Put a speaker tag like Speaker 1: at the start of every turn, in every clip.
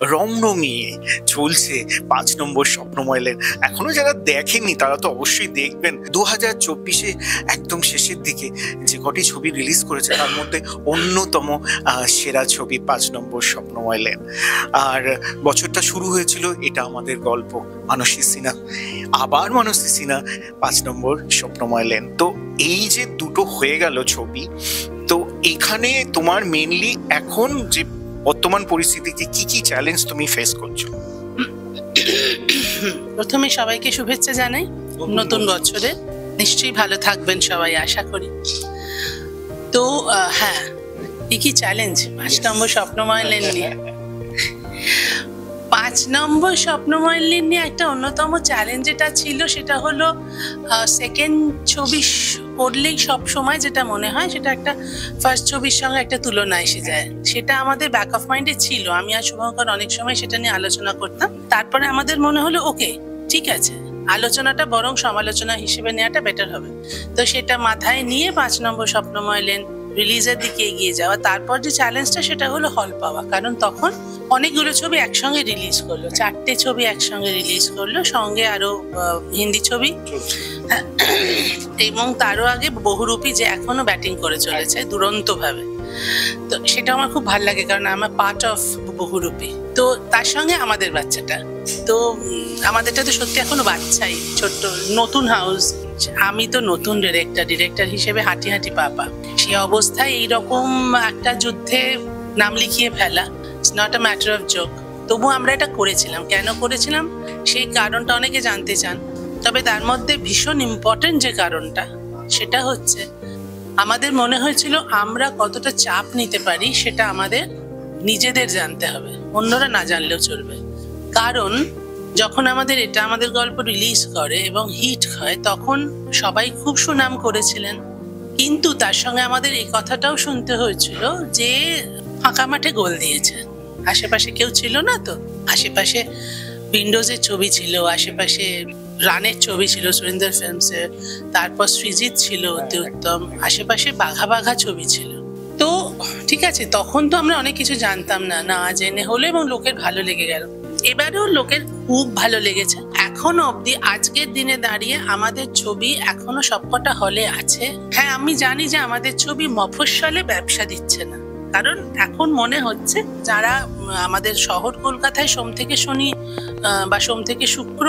Speaker 1: রমরমিয়ে চলছে 5 নম্বর স্বপ্নময়লের। এখনো যারা দেখেননি তারা তো অবশ্যই দেখবেন। 2024-এ একদম শেষের দিকে যে কটি ছবি রিলিজ করেছে তার মধ্যে অন্যতম সেরা ছবি 5 নম্বর স্বপ্নময়লের। আর বছরটা শুরু হয়েছিল এটা আমাদের গল্প মানসী সিনহা, আবার মানসী সিনহা 5 নম্বর স্বপ্নময়লেন। তো এই যে দুটো হয়ে গেল ছবি, তো এখানে তোমার মেইনলি এখন যে বর্তমান পরিস্থিতিতে কি কি চ্যালেঞ্জ তুমি ফেস করছো?
Speaker 2: প্রথমে সবাইকে শুভেচ্ছা জানাই নতুন বছরে। নিশ্চয়ই ভালো থাকবেন সবাই, আশা করি। তো হ্যাঁ, কি চ্যালেঞ্জ 5 নম্বর স্বপ্নময়লেন নিয়ে। 5 নম্বর স্বপ্নময়লেন নিয়ে একটা অন্যতম চ্যালেঞ্জ যেটা ছিল সেটা হলো সেকেন্ড ছবি করলেই সব সময় যেটা মনে হয় সেটা একটা ফার্স্ট ছবির সঙ্গে একটা তুলনা এসে যায়। সেটা আমাদের ব্যাক অফ মাইন্ডে ছিল। আমি আর শুভঙ্কর অনেক সময় সেটা নিয়ে আলোচনা করতাম। তারপরে আমাদের মনে হলো ওকে ঠিক আছে, আলোচনাটা বরং সমালোচনা হিসেবে নেওয়াটা বেটার হবে। তো সেটা মাথায় নিয়ে 5 নম্বর স্বপ্নময়লেন রিলিজের দিকে এগিয়ে যাওয়া। তারপর যে চ্যালেঞ্জটা সেটা হলো হল পাওয়া, কারণ তখন অনেকগুলো ছবি একসঙ্গে রিলিজ করলো, 4টে ছবি একসঙ্গে রিলিজ করলো, সঙ্গে আরো হিন্দি ছবি, এবং তারও আগে বহুরূপী যে এখনো ব্যাটিং করে চলেছে দুরন্ত ভাবে। তো সেটা আমার খুব ভালো লাগে, কারণ আমার পার্ট অফ বহুরূপী। তো তার সঙ্গে আমাদের বাচ্চাটা, তো আমাদেরটা তো সত্যি এখনো বাচ্চাই, ছোট্ট নতুন হাউস। আমি তো নতুন ডিরেক্টর হিসেবে হাঁটি হাঁটি পাপা। সেই অবস্থায় এইরকম একটা যুদ্ধে নাম লিখিয়ে ফেলা, it's not a matter of joke. তবু আমরা এটা করেছিলাম। কেন করেছিলাম সেই কারণটা অনেকে জানতে চান। তবে তার মধ্যে ভীষণ ইম্পর্টেন্ট যে কারণটা সেটা হচ্ছে আমাদের মনে হয়েছিল আমরা কতটা চাপ নিতে পারি সেটা আমাদের নিজেদের জানতে হবে, অন্যরা না জানলেও চলবে। কারণ যখন আমাদের গল্প রিলিজ করে এবং হিট হয় তখন সবাই খুব সুনাম করেছিলেন, কিন্তু তার সঙ্গে আমাদের এই কথাটাও শুনতে হয়েছিল যে ফাঁকা মাঠে গোল দিয়েছে। আশেপাশে কেউ ছিল না, তো আশেপাশে উইন্ডোজের ছবি ছিল, আশেপাশে রানের ছবি ছিল সুরিন্দর ফিল্মসের, তারপর সৃজিত ছিল অতি উত্তম, আশেপাশে বাঘা বাঘা ছবি ছিল। তো ঠিক আছে, তখন তো আমরা অনেক কিছু জানতাম না, না জেনে হলো, এবং লোকের ভালো লেগে গেল। এবারেও লোকের খুব ভালো লেগেছে। এখনো অব্দি আজকের দিনে দাঁড়িয়ে আমাদের ছবি এখনো সবকটা হলে আছে। হ্যাঁ, আমি জানি যে আমাদের ছবি মফস্বলে ব্যবসা দিচ্ছে না, কারণ এখন মনে হচ্ছে যারা আমাদের শহর কলকাতায় সোম থেকে শনি বা সোম থেকে শুক্র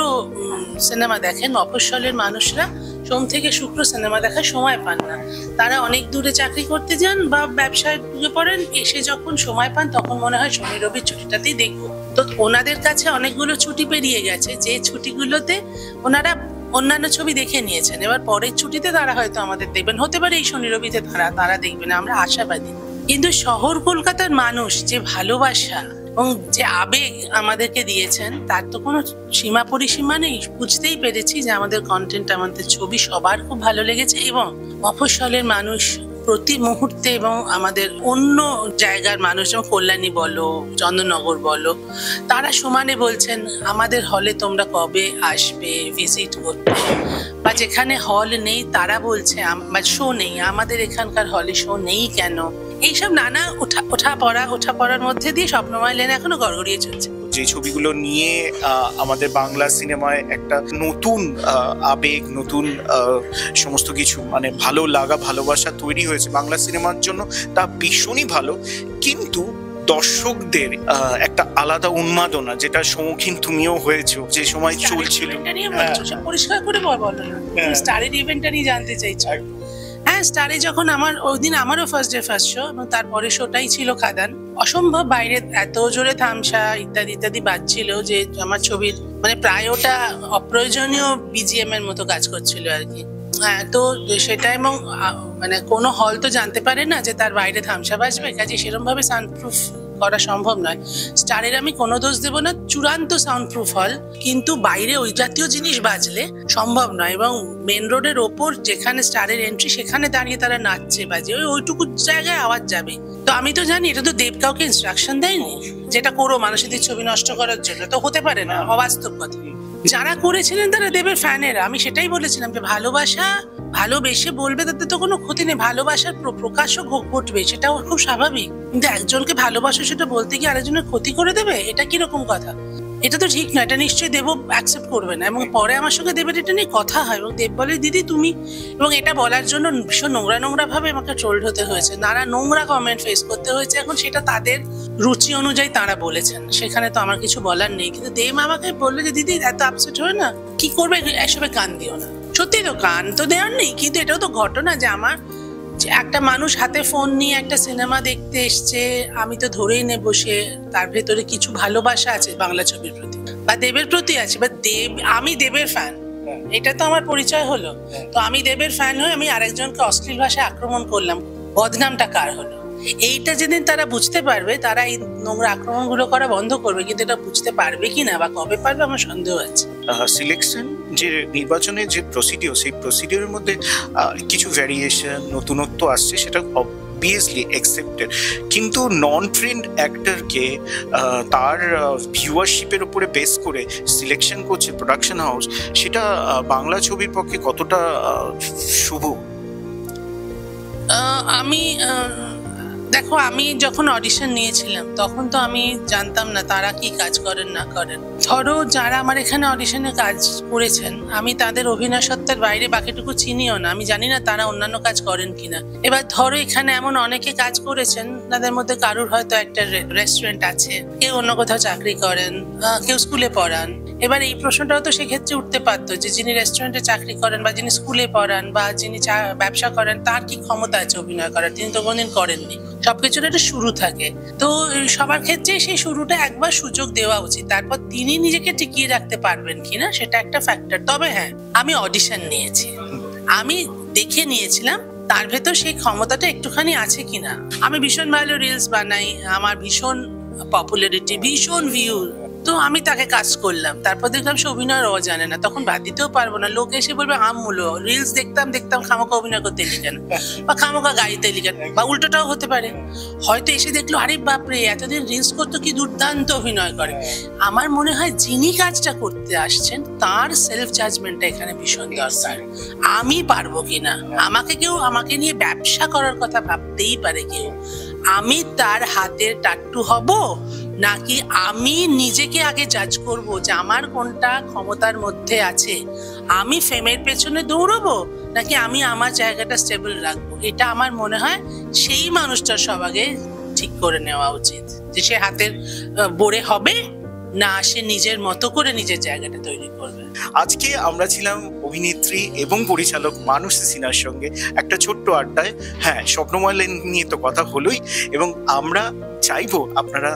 Speaker 2: সিনেমা দেখেন, মফস্বলের মানুষরা সোম থেকে শুক্র সিনেমা দেখার সময় পান না। তারা অনেক দূরে চাকরি করতে যান বা ব্যবসায় ঢুকে পড়েন, এসে যখন সময় পান তখন মনে হয় শনি রবির ছুটিটাতেই দেখবো। তো ওনাদের কাছে অনেকগুলো ছুটি পেরিয়ে গেছে, যে ছুটিগুলোতে ওনারা অন্যান্য ছবি দেখে নিয়েছেন। এবার পরের ছুটিতে তারা হয়তো আমাদের দেখবেন, হতে পারে এই শনি রবিতে তারা দেখবেন, আমরা আশাবাদী। কিন্তু শহর কলকাতার মানুষ যে ভালোবাসা এবং যে আবেগ আমাদেরকে দিয়েছেন তার তো কোনো সীমা পরিসীমা নেই। বুঝতেই পেরেছি যে আমাদের কন্টেন্ট, আমাদের ছবি সবার খুব ভালো লেগেছে, এবং মফস্বলের মানুষ প্রতি মুহূর্তে, এবং আমাদের অন্য জায়গার মানুষ যেমন কল্যাণী বলো, চন্দননগর বলো, তারা সমানে বলছেন আমাদের হলে তোমরা কবে আসবে ভিজিট করতে, বা যেখানে হল নেই তারা বলছে শো নেই, আমাদের এখানকার হলে শো নেই কেন। এইসব নানা ওঠা পড়ার মধ্যে দিয়ে স্বপ্নময়লেন এখনো গড়গড়িয়ে চলছে।
Speaker 1: যে ছবিগুলো নিয়ে আমাদের বাংলা সিনেমায় একটা নতুন আবেগ, নতুন সমস্ত কিছু মানে ভালো লাগা, ভালোবাসা তৈরি হয়েছে বাংলা সিনেমার জন্য, তা ভীষণই ভালো। কিন্তু দর্শকদের একটা আলাদা উন্মাদনা, যেটা সম্মুখীন তুমিও হয়েছো, যে সময় চলছিল।
Speaker 2: পরিষ্কার করে বলো না, স্টারের ইভেন্টটা নিয়ে জানতে চাইছো? হ্যাঁ, স্টারে যখন ওই দিন আমারও ফার্স্ট শো, এবং তারপরে শোটাই ছিল খাদান। অসম্ভব বাইরে এত জোরে থামসা ইত্যাদি ইত্যাদি বাজছিল যে আমার ছবির মানে প্রায় ওটা অপ্রয়োজনীয় বিজিএম এর মতো কাজ করছিল আর কি। হ্যাঁ, তো সেটা, এবং মানে কোনো হল তো জানতে পারে না যে তার বাইরে থামসা বাজবে, কাজে সেরকম ভাবে সাউন্ডপ্রুফ করা সম্ভব নয়। স্টারের আমি কোনো দোষ দেবো না, চূড়ান্ত সাউন্ডপ্রুফ হল, কিন্তু বাইরে ওই জাতীয় জিনিস বাজলে সম্ভব নয়। এবং মেন রোডের ওপর যেখানে স্টারের এন্ট্রি, সেখানে দাঁড়িয়ে তারা নাচছে বাজে, ওইটুকু জায়গায় আওয়াজ যাবে। তো আমি তো জানি এটা তো দেব কাউকে ইনস্ট্রাকশন দেয়নি যেটা করো মানুষদের ছবি নষ্ট করার জন্য, তো হতে পারে না, অবাস্তব কথা। যারা করেছিলেন তারা দেবের ফ্যানেরা। আমি সেটাই বলেছিলাম যে ভালোবাসা ভালোবেসে বলবে, তাতে তো কোনো ক্ষতি নেই, ভালোবাসার প্রকাশও ঘটবে, সেটাও খুব স্বাভাবিক। কিন্তু একজনকে ভালোবাসো সেটা বলতে গিয়ে আরেকজনের ক্ষতি করে দেবে, এটা কিরকম কথা? এটা তো ঠিক নয়, এটা নিশ্চয়ই দেব অ্যাকসেপ্ট করবে না। এবং পরে আমার সঙ্গে দেবের এটা নিয়ে কথা হয় এবং দেব বলে, দিদি তুমি, এবং এটা বলার জন্য ভীষণ নোংরা ভাবে আমাকে ট্রোলড হতে হয়েছে, নানা নোংরা কমেন্ট ফেস করতে হয়েছে। এখন সেটা তাদের রুচি অনুযায়ী তারা বলেছেন, সেখানে তো আমার কিছু বলার নেই। কিন্তু দেব আমাকে বললো যে দিদি এত আপসেট হয় না, কি করবে, এসবে কান দিও না। সত্যি তো কান তো দেওয়ার নেই, কিন্তু এটাও তো ঘটনা যে আমার একটা মানুষ হাতে ফোন নিয়ে একটা সিনেমা দেখতে এসছে, আমি তো ধরেই নেব সে তার ভেতরে কিছু ভালোবাসা আছে বাংলা ছবির প্রতি বা দেবের প্রতি আছে, বা আমি দেবের ফ্যান, এটা তো আমার পরিচয় হলো। তো আমি দেবের ফ্যান হয়ে আমি আরেকজনকে অশ্লীল ভাষায় আক্রমণ করলাম, বদনামটা কার হলো? এইটা যেদিন তারা বুঝতে পারবে, তারা এই নোংরা আক্রমণগুলো করা বন্ধ করবে। কিন্তু এটা বুঝতে পারবে কিনা বা কবে পারবে, আমার সন্দেহ আছে।
Speaker 1: সিলেকশন যে নির্বাচনের যে প্রসিডিওর, সেই প্রসিডিওরের মধ্যে কিছু ভ্যারিয়েশন, নতুনত্ব আসছে, সেটা অবভিয়াসলি অ্যাকসেপ্টেড। কিন্তু নন ট্রেন্ড অ্যাক্টরকে তার ভিউয়ারশিপের উপরে বেস করে সিলেকশন করছে প্রোডাকশন হাউস, সেটা বাংলা ছবির পক্ষে কতটা শুভ?
Speaker 2: আমি দেখো, আমি যখন অডিশন নিয়েছিলাম তখন তো আমি জানতাম না তারা কি কাজ করেন না করেন। ধরো যারা আমার এখানে অডিশনে কাজ করেছেন, আমি তাদের অভিনয় সত্ত্বের বাইরে বাকিটুকু চিনিও না, আমি জানি না তারা অন্যান্য কাজ করেন কিনা। এবার ধরো এখানে এমন অনেকে কাজ করেছেন, তাদের মধ্যে কারুর হয়তো একটা রেস্টুরেন্ট আছে, কেউ অন্য কোথাও চাকরি করেন, কেউ স্কুলে পড়ান। এবার এই প্রশ্নটাও তো সেক্ষেত্রে উঠতে পারতো যে যিনি রেস্টুরেন্টে চাকরি করেন বা যিনি স্কুলে পড়ান বা যিনি ব্যবসা করেন, তার কি ক্ষমতা আছে অভিনয় করার? তিনি তো কোনদিন করেননি। সবকিছুর একটা শুরু থাকে, তো সবার ক্ষেত্রে সেই শুরুটা একবার সুযোগ দেওয়া উচিত। তারপর তিনি নিজেকে টিকিয়ে রাখতে পারবেন কিনা সেটা একটা ফ্যাক্টর। তবে হ্যাঁ, আমি অডিশন নিয়েছি, আমি দেখে নিয়েছিলাম তার ভেতর সেই ক্ষমতাটা একটুখানি আছে কিনা। আমি ভীষণ ভালো রিলস বানাই, আমার ভীষণ পপুলারিটি, ভীষণ ভিউ, তো আমি তাকে কাজ করলাম। তারপর দেখলাম সে অভিনয় জানে না, তখন বাদ দিতেও পারবো না। লোক এসে বলবে আমূল্য রিলস দেখতাম খামোকা অভিনয় করতে এলি কেন, বা খামোকা গাইতে এলি কেন, বা উল্টোটাও হতে পারে। হয়তো এসে দেখলো আরে বাপরে এতদিন রিলস করতো, কি দুর্দান্ত অভিনয় করে। আমার মনে হয় যিনি কাজটা করতে আসছেন তার সেলফ জাজমেন্টটা এখানে ভীষণ দরকার। আমি পারবো কিনা, আমাকে নিয়ে ব্যবসা করার কথা ভাবতেই পারে কেউ, আমি তার হাতের টাট্টু হব, নাকি আমি নিজেকে আগে জাজ করব যে আমার কোনটা ক্ষমতার মধ্যে আছে, আমি ফেমের পেছনে দৌড়বো, নাকি আমি আমার জায়গাটা স্টেবল রাখবো। এটা আমার মনে হয় সেই মানুষটার সব আগে ঠিক করে নেওয়া উচিত, যে সে হাতের বোরে হবে না সে নিজের মতো করে নিজের জায়গাটা তৈরি করবে।
Speaker 1: আজকে আমরা ছিলাম অভিনেত্রী এবং পরিচালক মানসী সিনহার সঙ্গে একটা ছোট্ট আড্ডায়। হ্যাঁ, স্বপ্নময় লেন নিয়ে তো কথা হলোই, এবং আমরা চাইবো আপনারা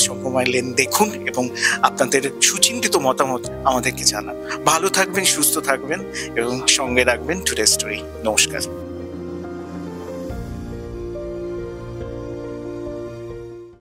Speaker 1: স্বপ্নময় লেন দেখুন এবং আপনাদের সুচিন্তিত মতামত আমাদেরকে জানান। ভালো থাকবেন, সুস্থ থাকবেন এবং সঙ্গে রাখবেন টুডে স্টোরি। নমস্কার।